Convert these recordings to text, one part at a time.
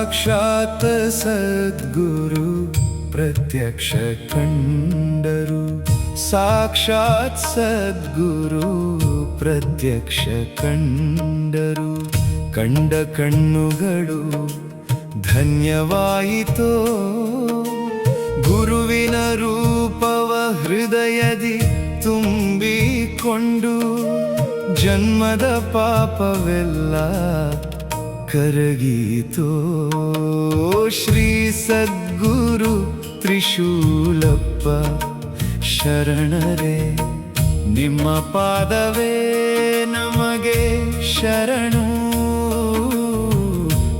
ಸಾಕ್ಷಾತ್ ಸದ್ಗುರು ಪ್ರತ್ಯಕ್ಷ ಕಂಡರು. ಸಾಕ್ಷಾತ್ ಸದ್ಗುರು ಪ್ರತ್ಯಕ್ಷ ಕಂಡರು. ಕಂಡ ಕಣ್ಣುಗಳು ಧನ್ಯವಾಯಿತೋ. ಗುರುವಿನ ರೂಪವ ಹೃದಯದಿ ತುಂಬಿಕೊಂಡು ಜನ್ಮದ ಪಾಪವೆಲ್ಲ ಕರಗೀತೋ. ಶ್ರೀ ಸದ್ಗುರು ತ್ರಿಶೂಲಪ್ಪ ಶರಣರೇ, ನಿಮ್ಮ ಪಾದವೇ ನಮಗೆ ಶರಣು.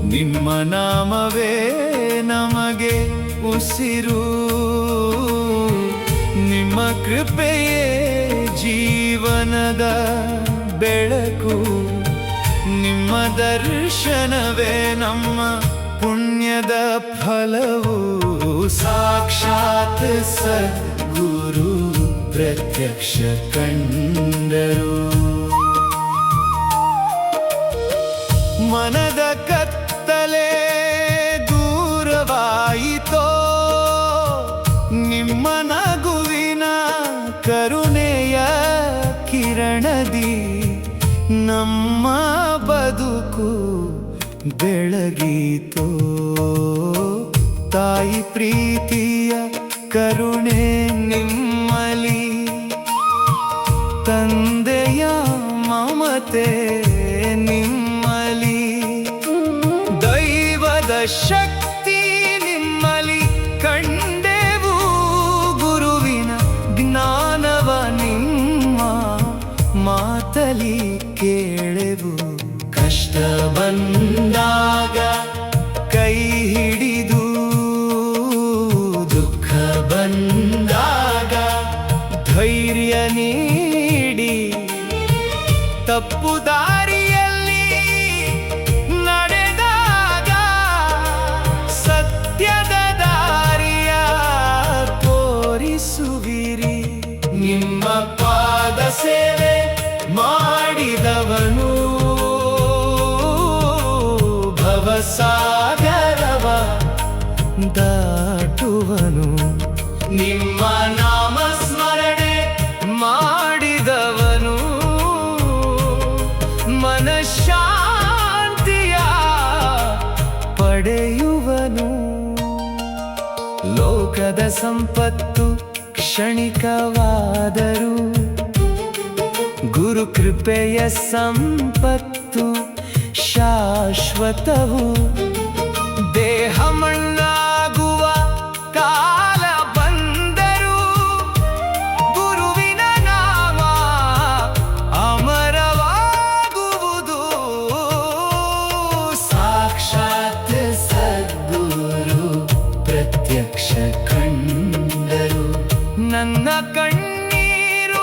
ನಿಮ್ಮ ನಾಮವೇ ನಮಗೆ ಉಸಿರು. ನಿಮ್ಮ ಕೃಪೆಯೇ ಜೀವನದ ಬೆಳಕು. ನಿಮ್ಮ ದರ್ಶನವೇ ನಮ್ಮ ಪುಣ್ಯದ ಫಲವು. ಸಾಕ್ಷಾತ್ ಸದ್ಗುರು ಪ್ರತ್ಯಕ್ಷ ಕಂಡರು. ಮನದ ಕತ್ತಲೆ ದೂರವಾಯಿತೋ. ನಿಮ್ಮ ನಗುವಿನ ಕರುಣೆಯ ಕಿರಣದಿ ನಮ್ಮ ಬದುಕು ಬೆಳಗೀತೋ. ತಾಯಿ ಪ್ರೀತಿಯ ಕರುಣೆ ನಿಮ್ಮಲಿ, ತಂದೆಯ ಮಮತೆ ನಿಮ್ಮಲಿ, ದೈವದ ಶಕ್ತಿ ನಿಮ್ಮಲಿ ಕಂಡೆವು. ಗುರುವಿನ ಜ್ಞಾನವ ನಿಮ್ಮ ಮಾತಲಿ ಕೇಳೆವು. ಕಷ್ಟ ಬಂದಾಗ ಕೈ ಹಿಡಿದು, ದುಃಖ ಬಂದಾಗ ಧೈರ್ಯ ನೀಡಿ, ತಪ್ಪು ದಾರಿಯಲ್ಲಿ ನಡೆದಾಗ ಸತ್ಯದ ದಾರಿಯ ತೋರಿಸುವಿರಿ. ನಿಮ್ಮ ಪಾದ ಸೇವೆ ಮಾಡಿದವನು ಭವಸಾಗರವ ದಾಟುವನು. ನಿಮ್ಮ ನಾಮ ಸ್ಮರಣೆ ಮಾಡಿದವನು ಮನಃಶಾಂತಿಯ ಪಡೆಯುವನು. ಲೋಕದ ಸಂಪತ್ತು ಕ್ಷಣಿಕವಾದರೂ ಗುರು ಕೃಪೆಯ ಸಂಪತ್ತು ಶಾಶ್ವತವು. ದೇಹ ಮಣ್ಣಾಗುವ ಕಾಲ ಬಂದರೂ ಗುರುವಿನ ನಾಮ ಅಮರವಾಗುವುದು. ಸಾಕ್ಷಾತ್ ಸದ್ಗುರು ಪ್ರತ್ಯಕ್ಷ ಕಂಡರು. ನನ್ನ ಕಣ್ಣೀರು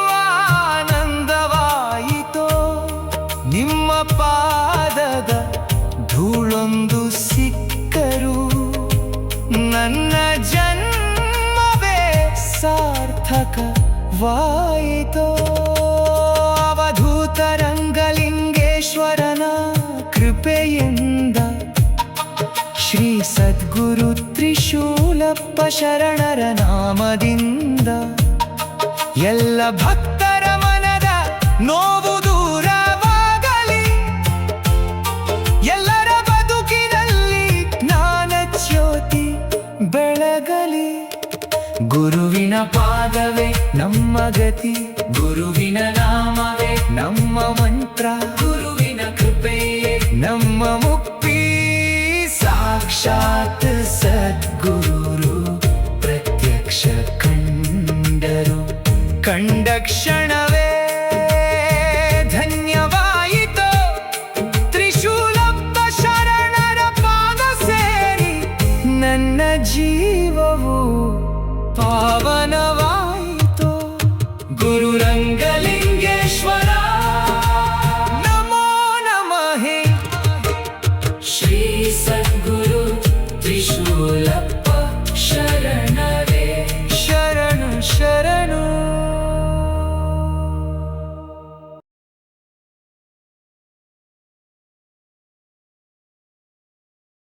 ಆನಂದವಾಯಿತೋ. ನಿಮ್ಮ ಪಾದದ ಧೂಳೊಂದು ಸಿಕ್ಕರು. ನನ್ನ ಜನ್ಮವೇ ಸಾರ್ಥಕವಾಯಿತೋ. ಅವಧೂತ ರಂಗಲಿಂಗೇಶ್ವರನ ಕೃಪೆಯಿಂದ ಶ್ರೀ ಸದ್ಗುರು ತ್ರಿಶೂಲಪ್ಪ ಶರಣರ ನಾಮದಿಂದ ಎಲ್ಲ ಭಕ್ತರ ಮನದ ನೋವು ದೂರವಾಗಲಿ. ಎಲ್ಲರ ಬದುಕಿನಲ್ಲಿ ಜ್ಞಾನ ಜ್ಯೋತಿ ಬೆಳಗಲಿ. ಗುರುವಿನ ಪಾದವೇ ನಮ್ಮ ಗತಿ. ಗುರುವಿನ ನಾಮವೇ ನಮ್ಮ ಮಂತ್ರ. ಗುರುವಿನ ಕೃಪೆಯೇ ನಮ್ಮ ಮುಕ್ತಿ. ಸಾಕ್ಷಾತ್ ಸದ್ಗುರು ಪ್ರತ್ಯಕ್ಷ ಕಂಡರು. ಕಂಡ ಕ್ಷಣ